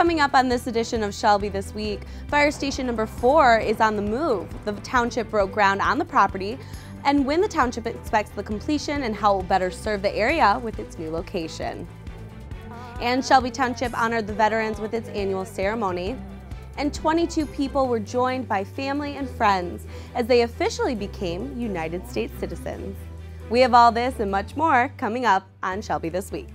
Coming up on this edition of Shelby This Week, Fire Station number 4 is on the move. The township broke ground on the property, and when the township expects the completion and how it will better serve the area with its new location. And Shelby Township honored the veterans with its annual ceremony. And 22 people were joined by family and friends as they officially became United States citizens. We have all this and much more coming up on Shelby This Week.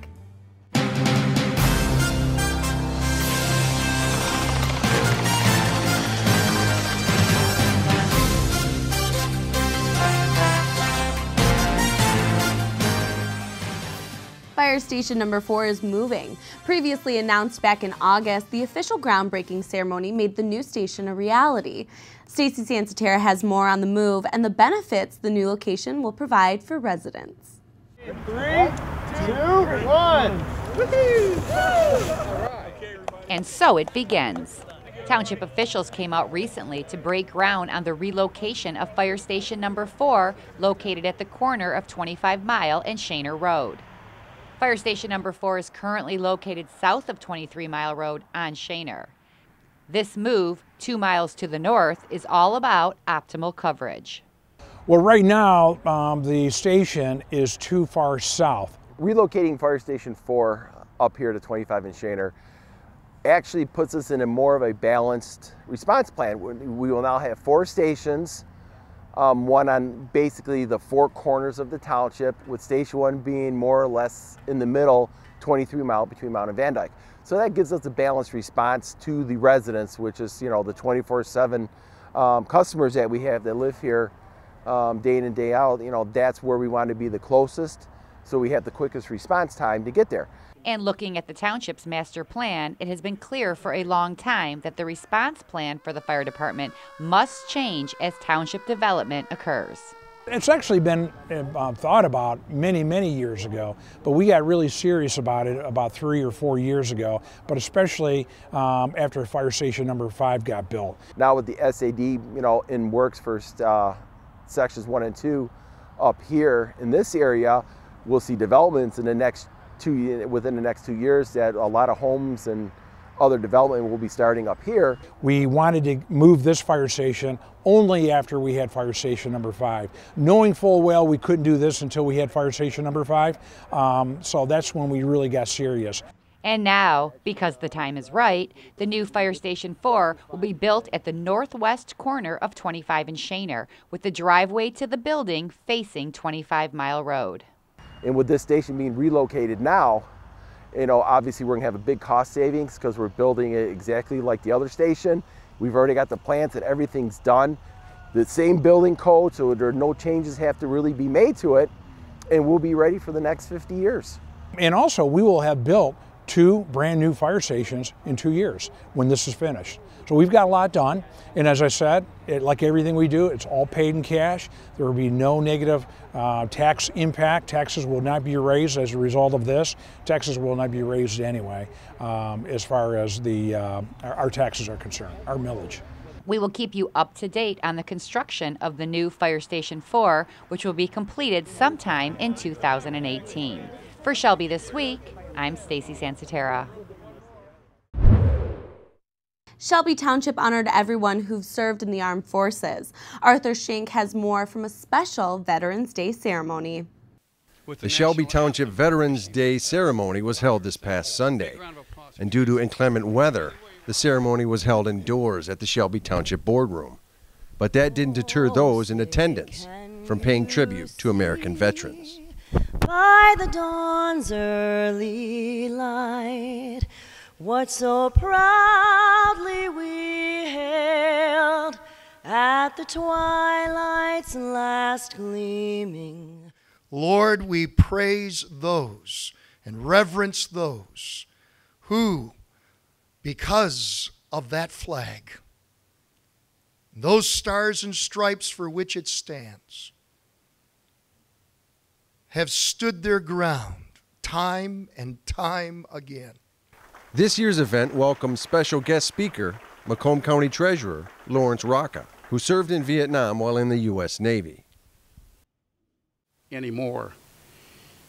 Fire Station number 4 is moving. Previously announced back in August, the official groundbreaking ceremony made the new station a reality. Stacy Santatera has more on the move and the benefits the new location will provide for residents. 3, 2, 1. And so it begins. Township officials came out recently to break ground on the relocation of Fire Station number 4, located at the corner of 25 Mile and Shaner Road. Fire Station number 4 is currently located south of 23 Mile Road on Shaner. This move, 2 miles to the north, is all about optimal coverage. Well, right now, the station is too far south. Relocating Fire Station 4 up here to 25 in Shaner actually puts us in a more of a balanced response plan. We will now have 4 stations, one on basically the 4 corners of the township, with Station 1 being more or less in the middle, 23 Mile between Mount and Van Dyke. So that gives us a balanced response to the residents, which is, the 24/7 customers that we have that live here day in and day out. That's where we want to be the closest, so we have the quickest response time to get there. And looking at the township's master plan, it has been clear for a long time that the response plan for the fire department must change as township development occurs. It's actually been thought about many, many years ago, but we got really serious about it about 3 or 4 years ago, but especially after Fire Station number 5 got built. Now with the SAD, in works for sections 1 and 2 up here in this area, we'll see developments in the next within the next 2 years that a lot of homes and other development will be starting up here. We wanted to move this fire station only after we had Fire Station number 5, knowing full well we couldn't do this until we had Fire Station number 5. So that's when we really got serious. And now, because the time is right, the new Fire Station 4 will be built at the northwest corner of 25 and Shaner, with the driveway to the building facing 25 Mile Road. And with this station being relocated now, obviously we're gonna have a big cost savings because we're building it exactly like the other station. We've already got the plans and everything's done. The same building code, so there are no changes have to really be made to it, and we'll be ready for the next 50 years. And also we will have built 2 brand new fire stations in 2 years when this is finished. So we've got a lot done, and as I said, like everything we do, it's all paid in cash. There will be no negative tax impact. Taxes will not be raised as a result of this. Taxes will not be raised anyway, as far as our taxes are concerned, our millage. We will keep you up to date on the construction of the new Fire Station 4, which will be completed sometime in 2018. For Shelby This Week, I'm Stacy Santatera. Shelby Township honored everyone who've served in the armed forces. Arthur Schenk has more from a special Veterans Day ceremony. The Shelby Township Veterans Day ceremony was held this past Sunday, and due to inclement weather, the ceremony was held indoors at the Shelby Township boardroom. But that didn't deter those in attendance from paying tribute to American veterans. By the dawn's early light, what so proudly we hailed at the twilight's last gleaming. Lord, we praise those and reverence those who, because of that flag, those stars and stripes for which it stands, have stood their ground time and time again. This year's event welcomed special guest speaker, Macomb County Treasurer Lawrence Rocca, who served in Vietnam while in the U.S. Navy. Anymore,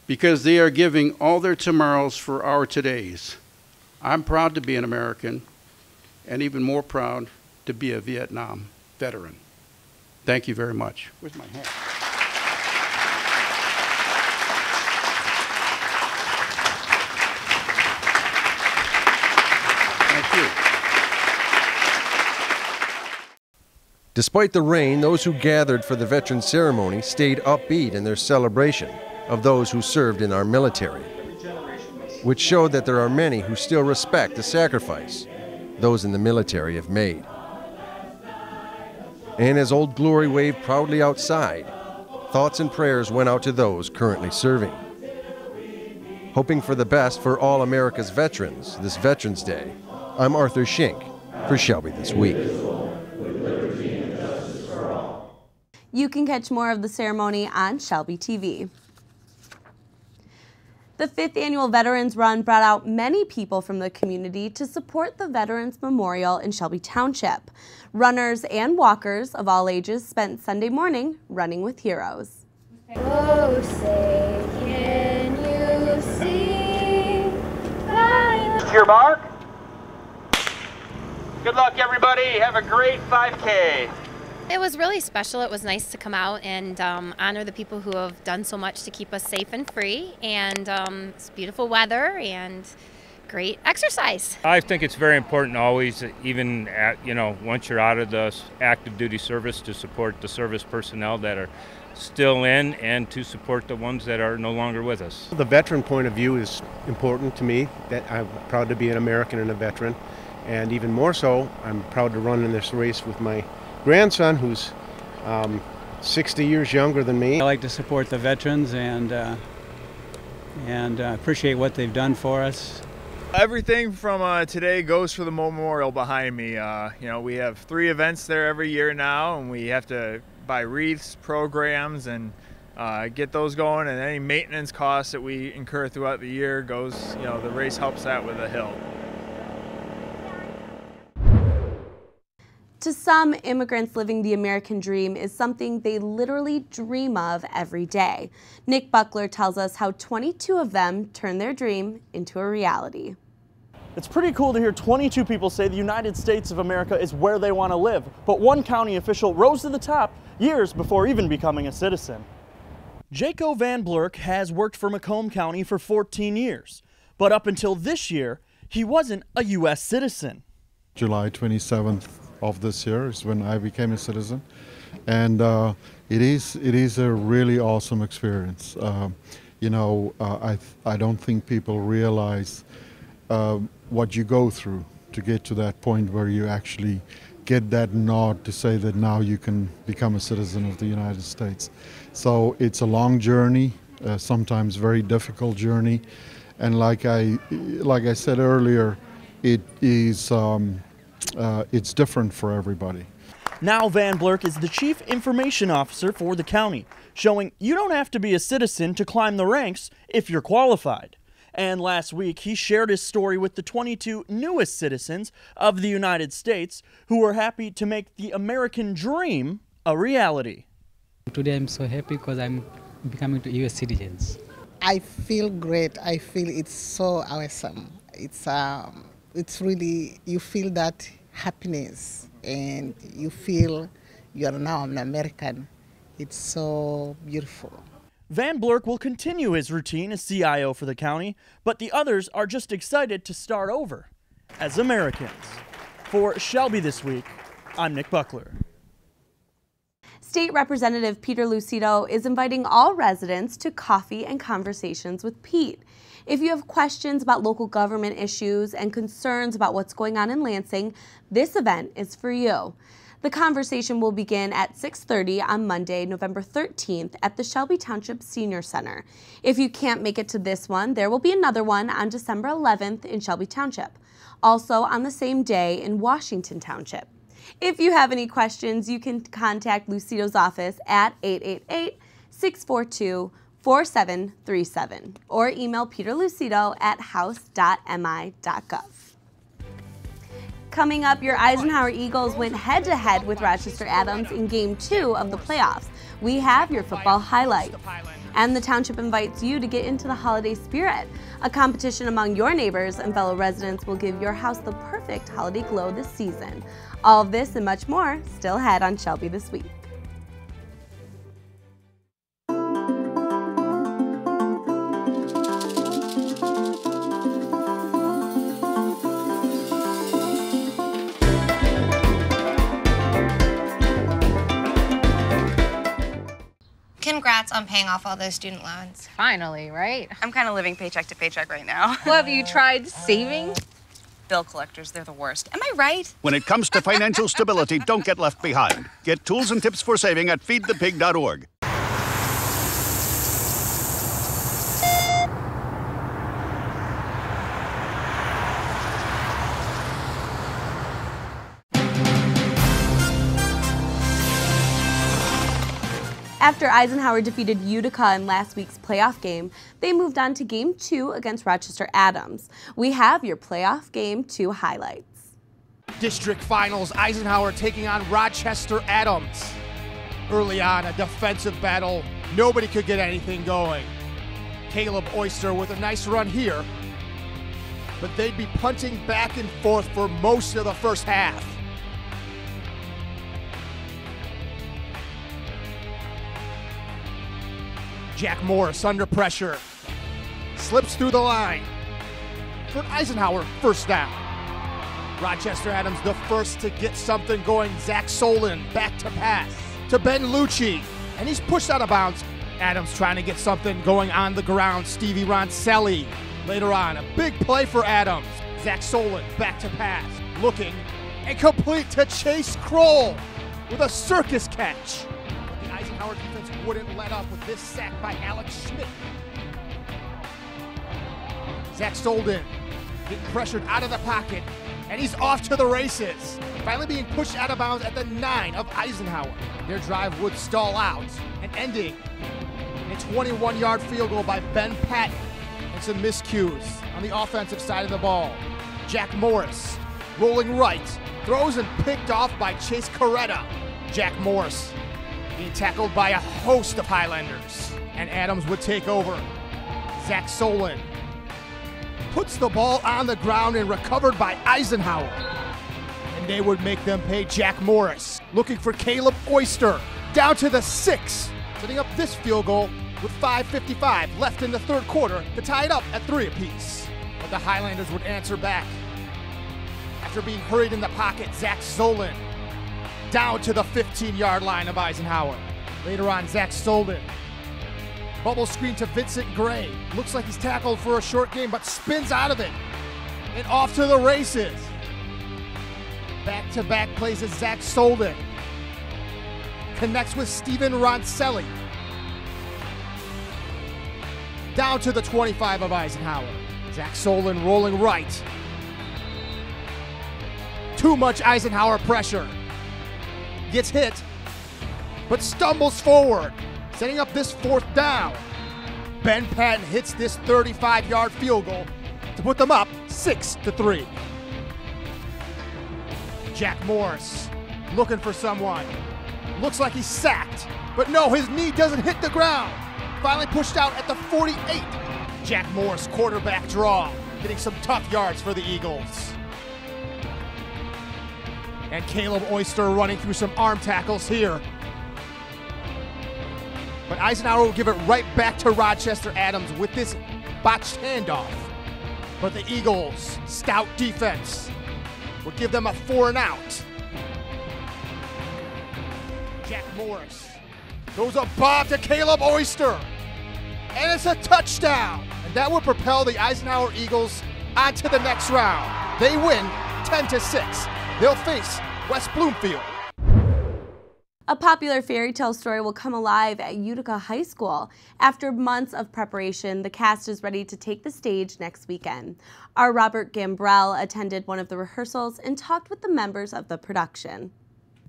because they are giving all their tomorrows for our todays. I'm proud to be an American and even more proud to be a Vietnam veteran. Thank you very much. Where's my hat? Thank you. Despite the rain, those who gathered for the veteran ceremony stayed upbeat in their celebration of those who served in our military, which showed that there are many who still respect the sacrifice those in the military have made. And as Old Glory waved proudly outside, thoughts and prayers went out to those currently serving. Hoping for the best for all America's veterans this Veterans Day, I'm Arthur Schink for Shelby This Week. You can catch more of the ceremony on Shelby TV. The 5th annual Veterans Run brought out many people from the community to support the Veterans Memorial in Shelby Township. Runners and walkers of all ages spent Sunday morning running with heroes. Oh, say, can you see? To your mark. Good luck, everybody. Have a great 5K. It was really special. It was nice to come out and honor the people who have done so much to keep us safe and free. And it's beautiful weather and great exercise. I think it's very important always, even at, once you're out of the active duty service, to support the service personnel that are still in and to support the ones that are no longer with us. The veteran point of view is important to me, that I'm proud to be an American and a veteran. And even more so, I'm proud to run in this race with my grandson, who's 60 years younger than me. I like to support the veterans and appreciate what they've done for us. Everything from today goes for the memorial behind me. We have 3 events there every year now, and we have to buy wreaths, programs, and get those going. And any maintenance costs that we incur throughout the year goes, the race helps that with a hill. To some, immigrants living the American dream is something they literally dream of every day. Nick Buckler tells us how 22 of them turned their dream into a reality. It's pretty cool to hear 22 people say the United States of America is where they want to live, but one county official rose to the top years before even becoming a citizen. Jaco Van Blurk has worked for Macomb County for 14 years, but up until this year, he wasn't a U.S. citizen. July 27th of this year is when I became a citizen, and it is a really awesome experience. I don't think people realize what you go through to get to that point where you actually get that nod to say that now you can become a citizen of the United States. So it's a long journey, sometimes very difficult journey, and like I said earlier, it is it's different for everybody. Now Van Blurk is the Chief Information Officer for the county, showing you don't have to be a citizen to climb the ranks if you're qualified. And last week, he shared his story with the 22 newest citizens of the United States who were happy to make the American dream a reality. Today I'm so happy because I'm becoming to U.S. citizens. I feel great. I feel it's so awesome. It's really, you feel that happiness and you feel you are now an American. It's so beautiful. Van Blurk will continue his routine as CIO for the county, but the others are just excited to start over as Americans. For Shelby This Week, I'm Nick Buckler. State Representative Peter Lucido is inviting all residents to coffee and conversations with Pete. If you have questions about local government issues and concerns about what's going on in Lansing, this event is for you. The conversation will begin at 6:30 on Monday, November 13th at the Shelby Township Senior Center. If you can't make it to this one, there will be another one on December 11th in Shelby Township, also on the same day in Washington Township. If you have any questions, you can contact Lucido's office at 888-642-4737 or email Peter Lucido at house.mi.gov. Coming up, your Eisenhower Eagles went head-to-head with Rochester Adams in Game 2 of the playoffs. We have your football highlights. And the township invites you to get into the holiday spirit. A competition among your neighbors and fellow residents will give your house the perfect holiday glow this season. All of this and much more still ahead on Shelby This Week. Congrats on paying off all those student loans. Finally, right? I'm kind of living paycheck to paycheck right now. Well, have you tried saving? Bill collectors, they're the worst. Am I right? When it comes to financial stability, don't get left behind. Get tools and tips for saving at feedthepig.org. After Eisenhower defeated Utica in last week's playoff game, they moved on to Game 2 against Rochester Adams. We have your playoff Game 2 highlights. District Finals, Eisenhower taking on Rochester Adams. Early on, a defensive battle. Nobody could get anything going. Caleb Oyster with a nice run here, but they'd be punting back and forth for most of the first half. Jack Morris under pressure, slips through the line for Eisenhower, first down. Rochester Adams the first to get something going. Zach Solon back to pass to Ben Lucci, and he's pushed out of bounds. Adams trying to get something going on the ground. Stevie Roncelli later on, a big play for Adams. Zach Solon back to pass, looking and complete to Chase Kroll with a circus catch. Eisenhower defense wouldn't let up with this sack by Alex Schmidt. Zach Solden getting pressured out of the pocket, and he's off to the races. Finally being pushed out of bounds at the 9 of Eisenhower. Their drive would stall out and ending in a 21-yard field goal by Ben Patton and some miscues on the offensive side of the ball. Jack Morris rolling right, throws and picked off by Chase Coretta. Jack Morris being tackled by a host of Highlanders, and Adams would take over. Zach Solon puts the ball on the ground and recovered by Eisenhower, and they would make them pay. Jack Morris looking for Caleb Oyster down to the 6, setting up this field goal with 5:55 left in the third quarter to tie it up at 3 apiece. But the Highlanders would answer back. After being hurried in the pocket, Zach Solon down to the 15-yard line of Eisenhower. Later on, Zach Solden. Bubble screen to Vincent Gray. Looks like he's tackled for a short game, but spins out of it. And off to the races. Back-to-back plays as Zach Solden. Connects with Steven Roncelli. Down to the 25 of Eisenhower. Zach Solden rolling right. Too much Eisenhower pressure. Gets hit, but stumbles forward, setting up this 4th down. Ben Patton hits this 35-yard field goal to put them up 6-3. Jack Morris looking for someone. Looks like he's sacked, but no, his knee doesn't hit the ground. Finally pushed out at the 48. Jack Morris quarterback draw, getting some tough yards for the Eagles. And Caleb Oyster running through some arm tackles here. But Eisenhower will give it right back to Rochester Adams with this botched handoff. But the Eagles' stout defense will give them a 4-and-out. Jack Morris throws a bomb to Caleb Oyster. And it's a touchdown. And that will propel the Eisenhower Eagles on to the next round. They win 10-6. They'll face West Bloomfield. A popular fairy tale story will come alive at Utica High School. After months of preparation, the cast is ready to take the stage next weekend. Our Robert Gambrell attended one of the rehearsals and talked with the members of the production.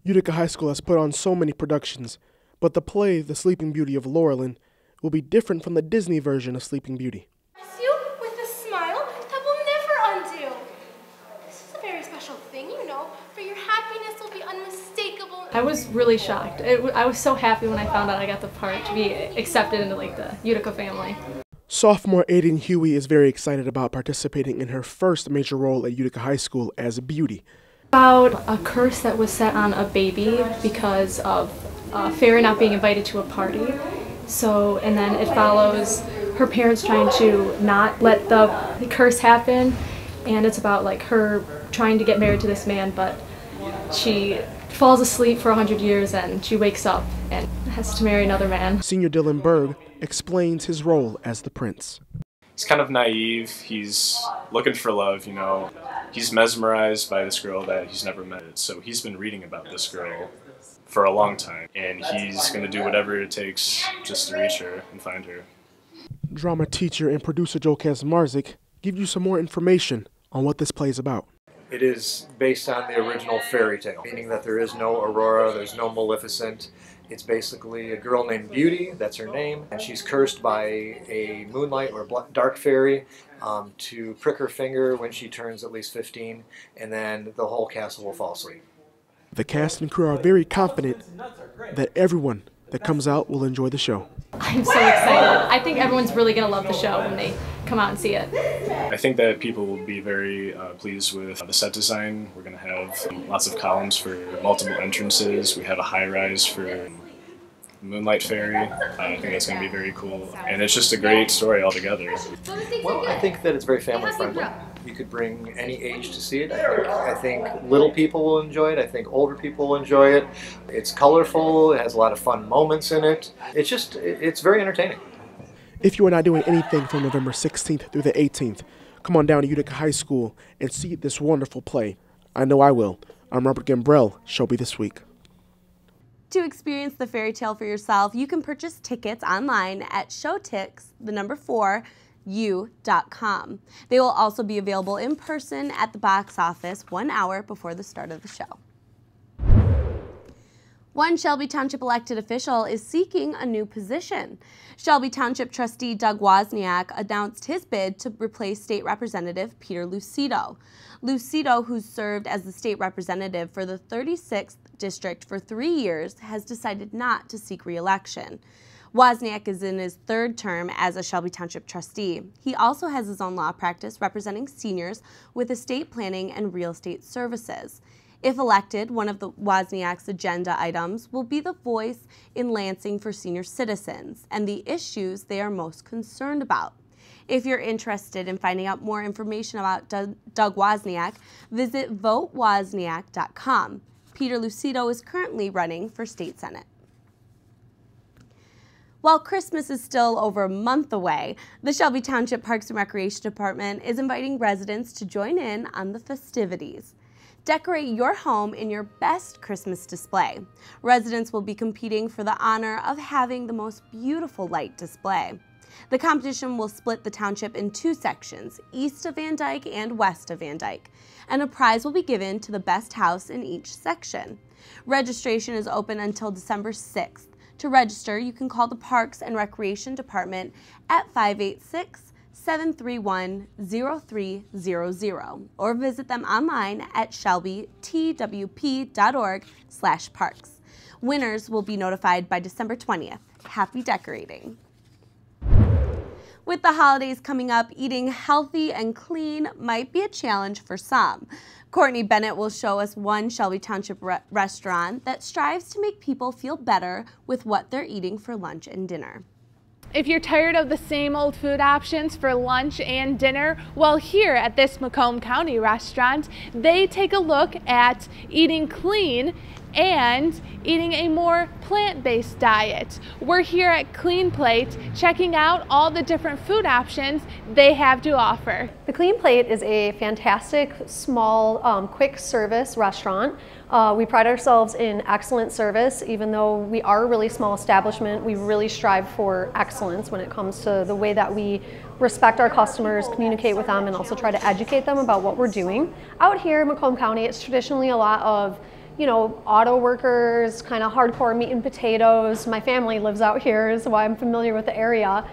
Utica High School has put on so many productions, but the play, The Sleeping Beauty of Laurelyn, will be different from the Disney version of Sleeping Beauty. You with a smile that will never undo. This is a very special thing, you know, for your happiness will be unmistakable I was really shocked. I was so happy when I found out I got the part to be accepted into like the Utica family. Sophomore Aiden Huey is very excited about participating in her first major role at Utica High School as Beauty. About a curse that was set on a baby because of a fairy not being invited to a party. So, and then it follows her parents trying to not let the curse happen, and it's about like her trying to get married to this man, but she falls asleep for 100 years and she wakes up and has to marry another man. Senior Dylan Berg explains his role as the prince. He's kind of naive. He's looking for love, you know. He's mesmerized by this girl that he's never met. So he's been reading about this girl for a long time, and he's going to do whatever it takes just to reach her and find her. Drama teacher and producer Joe Kaczmarzik give you some more information on what this play is about. It is based on the original fairy tale, meaning that there is no Aurora, there's no Maleficent. It's basically a girl named Beauty, that's her name, and she's cursed by a moonlight or dark fairy to prick her finger when she turns at least 15, and then the whole castle will fall asleep. The cast and crew are very confident that everyone that comes out will enjoy the show. I'm so excited. I think everyone's really going to love the show when they come out and see it. I think that people will be very pleased with the set design. We're going to have lots of columns for multiple entrances. We have a high-rise for Moonlight Fairy. I think that's going to be very cool. And it's just a great story altogether. Well, I think that it's very family-friendly. You could bring any age to see it. I think little people will enjoy it. I think older people will enjoy it. It's colorful. It has a lot of fun moments in it. It's very entertaining. If you are not doing anything from November 16th through the 18th, come on down to Utica High School and see this wonderful play. I know I will. I'm Robert Gambrell, Shelby This Week. To experience the fairy tale for yourself, you can purchase tickets online at showtix4u.com. They will also be available in person at the box office 1 hour before the start of the show. One Shelby Township elected official is seeking a new position. Shelby Township trustee Doug Wozniak announced his bid to replace State Representative Peter Lucido. Lucido, who's served as the state representative for the 36th district for 3 years, has decided not to seek re-election. Wozniak is in his third term as a Shelby Township trustee. He also has his own law practice representing seniors with estate planning and real estate services. If elected, one of the Wozniak's agenda items will be the voice in Lansing for senior citizens and the issues they are most concerned about. If you're interested in finding out more information about Doug Wozniak, visit votewozniak.com. Peter Lucido is currently running for state senate. While Christmas is still over a month away, the Shelby Township Parks and Recreation Department is inviting residents to join in on the festivities. Decorate your home in your best Christmas display. Residents will be competing for the honor of having the most beautiful light display. The competition will split the township in 2 sections, east of Van Dyke and west of Van Dyke, and a prize will be given to the best house in each section. Registration is open until December 6th. To register, you can call the Parks and Recreation Department at 586-731-0300 or visit them online at shelbytwp.org/parks. Winners will be notified by December 20th. Happy decorating! With the holidays coming up, eating healthy and clean might be a challenge for some. Courtney Bennett will show us one Shelby Township restaurant that strives to make people feel better with what they're eating for lunch and dinner. If you're tired of the same old food options for lunch and dinner, well, here at this Macomb County restaurant, they take a look at eating clean and eating a more plant-based diet. We're here at Clean Plate checking out all the different food options they have to offer. The Clean Plate is a fantastic, small, quick service restaurant. We pride ourselves in excellent service. Even though we are a really small establishment, we really strive for excellence when it comes to the way that we respect our customers, communicate with them, and also try to educate them about what we're doing. Out here in Macomb County, it's traditionally a lot of auto workers, kind of hardcore meat and potatoes. My family lives out here, so I'm familiar with the area.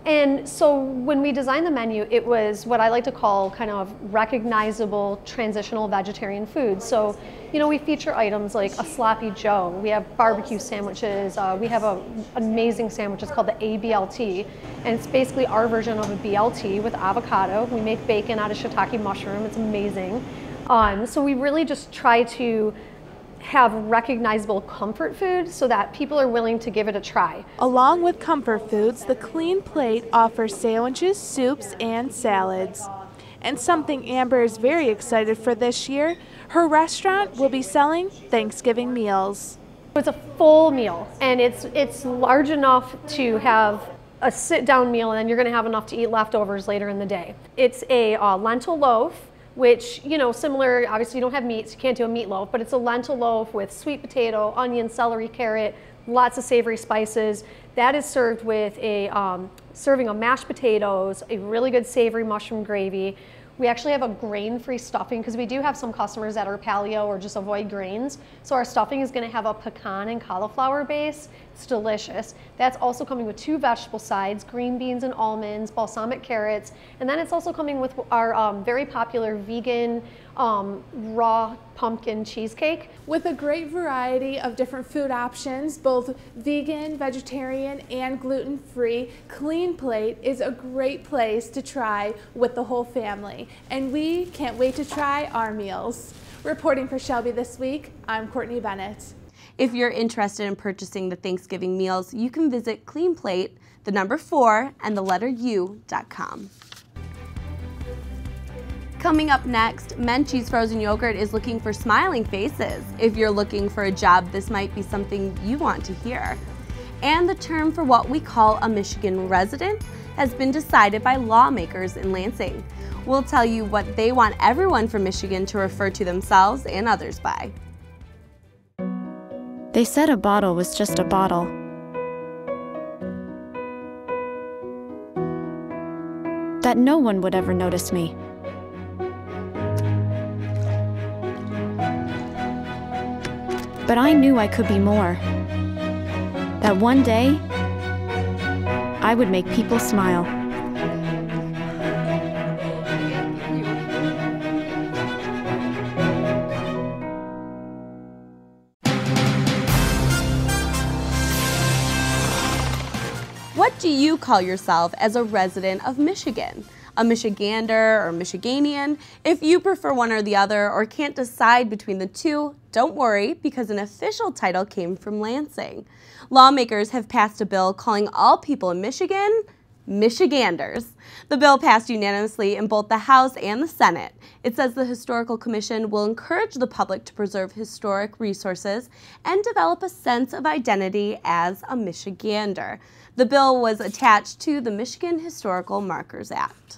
And so when we designed the menu, it was what I like to call kind of recognizable transitional vegetarian food. So, you know, we feature items like a Sloppy Joe, we have barbecue sandwiches, we have an amazing sandwich, it's called the ABLT, and it's basically our version of a BLT with avocado. We make bacon out of shiitake mushroom, it's amazing. So we really just try to have recognizable comfort food so that people are willing to give it a try. Along with comfort foods, the Clean Plate offers sandwiches, soups, and salads. And something Amber is very excited for this year, her restaurant will be selling Thanksgiving meals. It's a full meal, and it's large enough to have a sit-down meal, and then you're going to have enough to eat leftovers later in the day. It's a lentil loaf, which, you know, similar, obviously you don't have meat, so you can't do a meatloaf, but it's a lentil loaf with sweet potato, onion, celery, carrot, lots of savory spices. That is served with a serving of mashed potatoes, a really good savory mushroom gravy. We actually have a grain-free stuffing because we do have some customers that are paleo or just avoid grains. So our stuffing is going to have a pecan and cauliflower base. It's delicious. That's also coming with 2 vegetable sides, green beans and almonds, balsamic carrots, and then it's also coming with our very popular vegan raw pumpkin cheesecake. With a great variety of different food options, both vegan, vegetarian, and gluten-free, Clean Plate is a great place to try with the whole family. And we can't wait to try our meals. Reporting for Shelby This Week, I'm Courtney Bennett. If you're interested in purchasing the Thanksgiving meals, you can visit Clean Plate, the number 4, and the letter U.com. Coming up next, Menchie's Frozen Yogurt is looking for smiling faces. If you're looking for a job, this might be something you want to hear. And the term for what we call a Michigan resident has been decided by lawmakers in Lansing. We'll tell you what they want everyone from Michigan to refer to themselves and others by. They said a bottle was just a bottle. That no one would ever notice me. But I knew I could be more. That one day, I would make people smile. What do you call yourself as a resident of Michigan? A Michigander or Michiganian? If you prefer one or the other or can't decide between the two, don't worry, because an official title came from Lansing. Lawmakers have passed a bill calling all people in Michigan Michiganders. The bill passed unanimously in both the House and the Senate. It says the Historical Commission will encourage the public to preserve historic resources and develop a sense of identity as a Michigander. The bill was attached to the Michigan Historical Markers Act.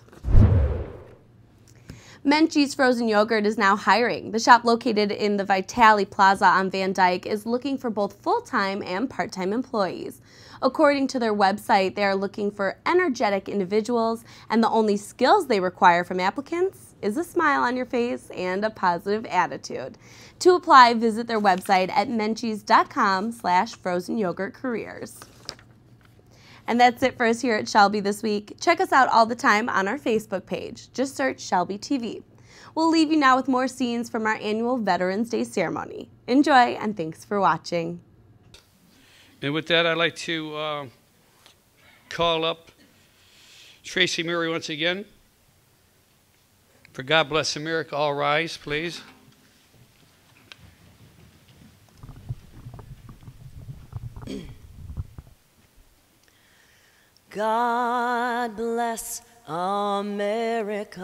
Menchie's Frozen Yogurt is now hiring. The shop located in the Vitale Plaza on Van Dyke is looking for both full-time and part-time employees. According to their website, they are looking for energetic individuals, and the only skills they require from applicants is a smile on your face and a positive attitude. To apply, visit their website at menchies.com/frozenyogurtcareers. And that's it for us here at Shelby This Week. Check us out all the time on our Facebook page. Just search Shelby TV. We'll leave you now with more scenes from our annual Veterans Day ceremony. Enjoy, and thanks for watching. And with that, I'd like to call up Tracy Murray once again. For God Bless America, all rise, please. God bless America,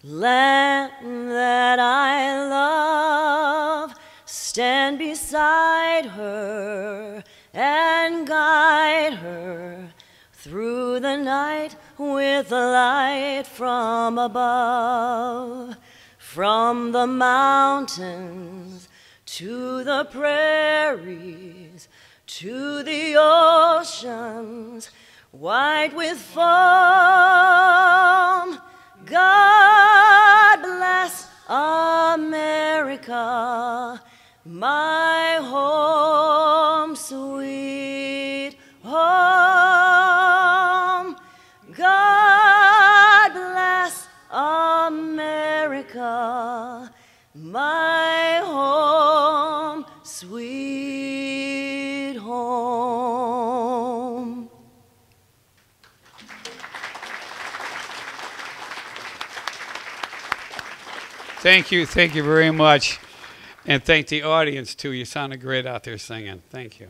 land that I love. Stand beside her and guide her through the night with a light from above. From the mountains to the prairies, to the oceans, white with foam. God bless America, my home, sweet home. my home, sweet home. Thank you very much. And thank the audience too. You sounded great out there singing. Thank you.